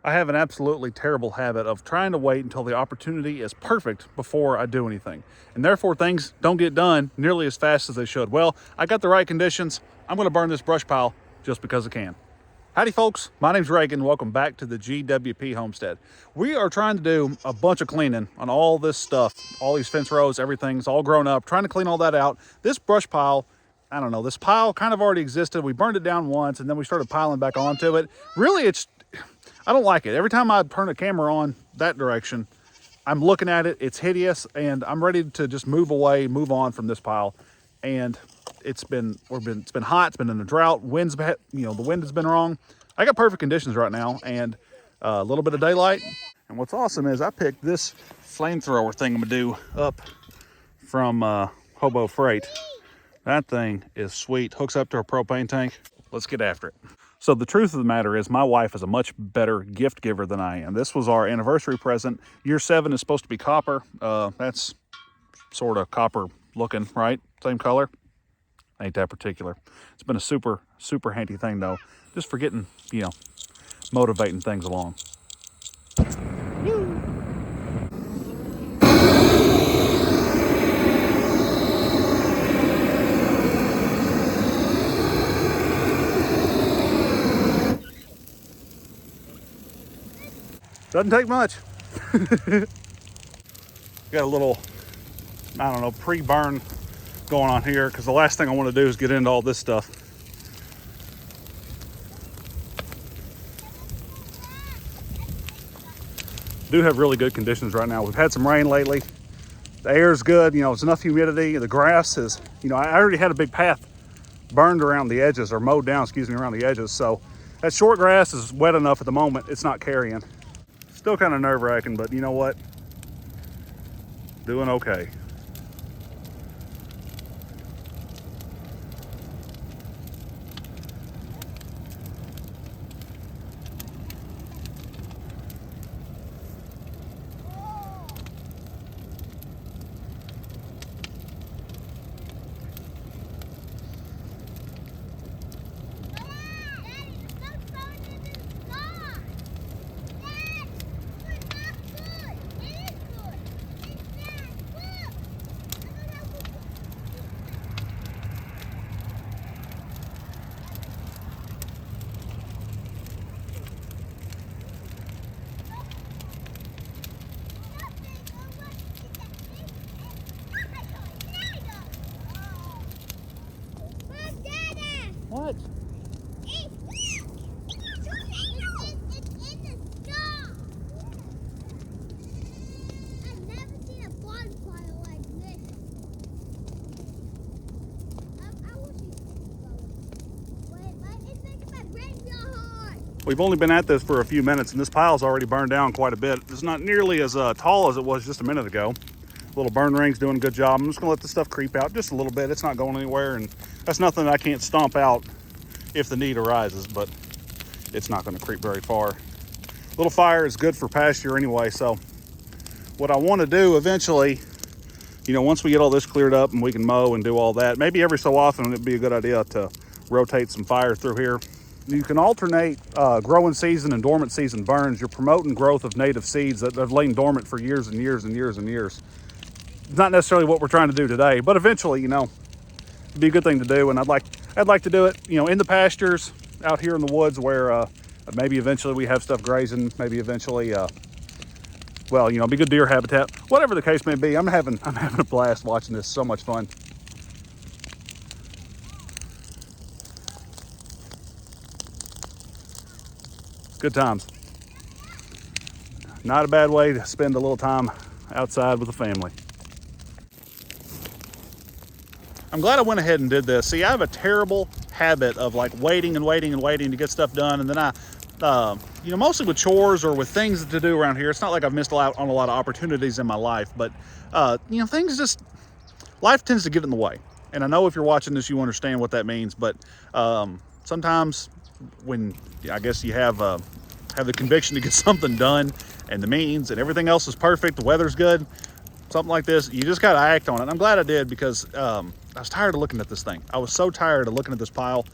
I have an absolutely terrible habit of trying to wait until the opportunity is perfect before I do anything. And therefore things don't get done nearly as fast as they should. Well, I got the right conditions. I'm gonna burn this brush pile just because I can. Howdy folks, my name's Reagan. Welcome back to the GWP Homestead. We are trying to do a bunch of cleaning on all this stuff, all these fence rows, everything's all grown up, trying to clean all that out. This brush pile, I don't know, this pile kind of already existed. We burned it down once and then we started piling back onto it. Really, I don't like it. Every time I turn a camera on that direction, I'm looking at it, it's hideous, and I'm ready to just move away, move on from this pile. And it's been hot, it's been in a drought, the wind has been wrong. I got perfect conditions right now and a little bit of daylight. And what's awesome is I picked this flamethrower thing I'm gonna do up from Hobo Freight. That thing is sweet, hooks up to a propane tank. Let's get after it. So the truth of the matter is my wife is a much better gift giver than I am. This was our anniversary present. Year 7 is supposed to be copper. That's sort of copper looking, right? Same color. Ain't that particular. It's been a super, super handy thing though. Just for getting, motivating things along. Doesn't take much. Got a little, I don't know, pre-burn going on here because the last thing I want to do is get into all this stuff. Do have really good conditions right now. We've had some rain lately. The air is good, it's enough humidity. The grass is, I already had a big path burned around the edges, or mowed down, around the edges. So that short grass is wet enough at the moment, it's not carrying. Still kind of nerve-wracking, but you know what? Doing okay. What? I've never seen a bonfire like this. I wish you could go. Wait, it's making my brain feel hard. We've only been at this for a few minutes and this pile's already burned down quite a bit. It's not nearly as tall as it was just a minute ago. Little burn ring's doing a good job. I'm just gonna let this stuff creep out just a little bit. It's not going anywhere, and that's nothing that I can't stomp out if the need arises, but it's not gonna creep very far. Little fire is good for pasture anyway, so what I wanna do eventually, once we get all this cleared up and we can mow and do all that, maybe every so often it'd be a good idea to rotate some fire through here. You can alternate growing season and dormant season burns. You're promoting growth of native seeds that have lain dormant for years and years and years and years. Not necessarily what we're trying to do today, but eventually, it'd be a good thing to do. And I'd like to do it, in the pastures out here in the woods where maybe eventually we have stuff grazing. Maybe eventually, be good deer habitat. Whatever the case may be, I'm having a blast watching this. So much fun. Good times. Not a bad way to spend a little time outside with the family. I'm glad I went ahead and did this. See, I have a terrible habit of like waiting and waiting and waiting to get stuff done. And then mostly with chores or with things to do around here, it's not like I've missed out on a lot of opportunities in my life, but life tends to get in the way. And I know if you're watching this, you understand what that means, but sometimes when I guess you have the conviction to get something done and the means and everything else is perfect, the weather's good, something like this, you just got to act on it. I'm glad I did because I was tired of looking at this thing. I was so tired of looking at this pile,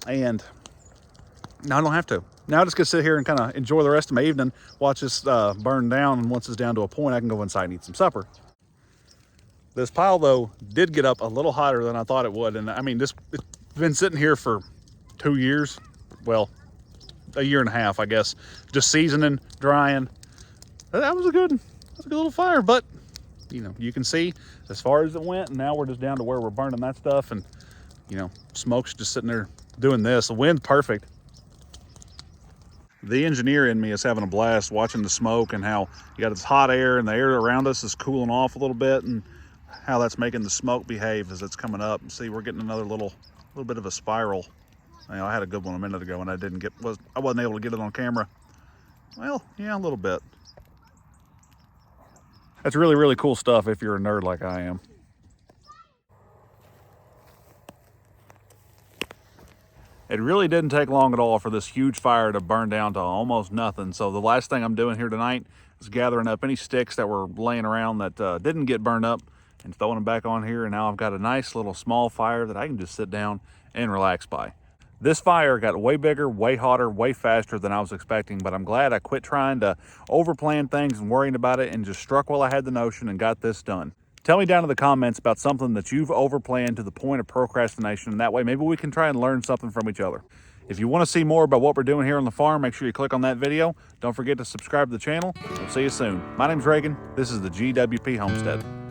and now I don't have to. Now I just get to sit here and kind of enjoy the rest of my evening, watch this burn down, and once it's down to a point, I can go inside and eat some supper. This pile, though, did get up a little hotter than I thought it would, and I mean, it's been sitting here for 2 years, well, a year and a half, I guess, just seasoning, drying. That was a good little fire, but you know, you can see as far as it went, and now we're just down to where we're burning that stuff, and you know, smoke's just sitting there doing this. The wind's perfect. The engineer in me is having a blast watching the smoke and how you got this hot air and the air around us is cooling off a little bit, and how that's making the smoke behave as it's coming up. And see, we're getting another little bit of a spiral. You know, I had a good one a minute ago and I wasn't able to get it on camera. Well, yeah, a little bit. That's really, really cool stuff if you're a nerd like I am. It really didn't take long at all for this huge fire to burn down to almost nothing. So the last thing I'm doing here tonight is gathering up any sticks that were laying around that didn't get burned up and throwing them back on here. And now I've got a nice little small fire that I can just sit down and relax by. This fire got way bigger, way hotter, way faster than I was expecting, but I'm glad I quit trying to overplan things and worrying about it and just struck while I had the notion and got this done. Tell me down in the comments about something that you've overplanned to the point of procrastination, and that way maybe we can try and learn something from each other. If you want to see more about what we're doing here on the farm, make sure you click on that video. Don't forget to subscribe to the channel. We'll see you soon. My name's Reagan. This is the GWP Homestead.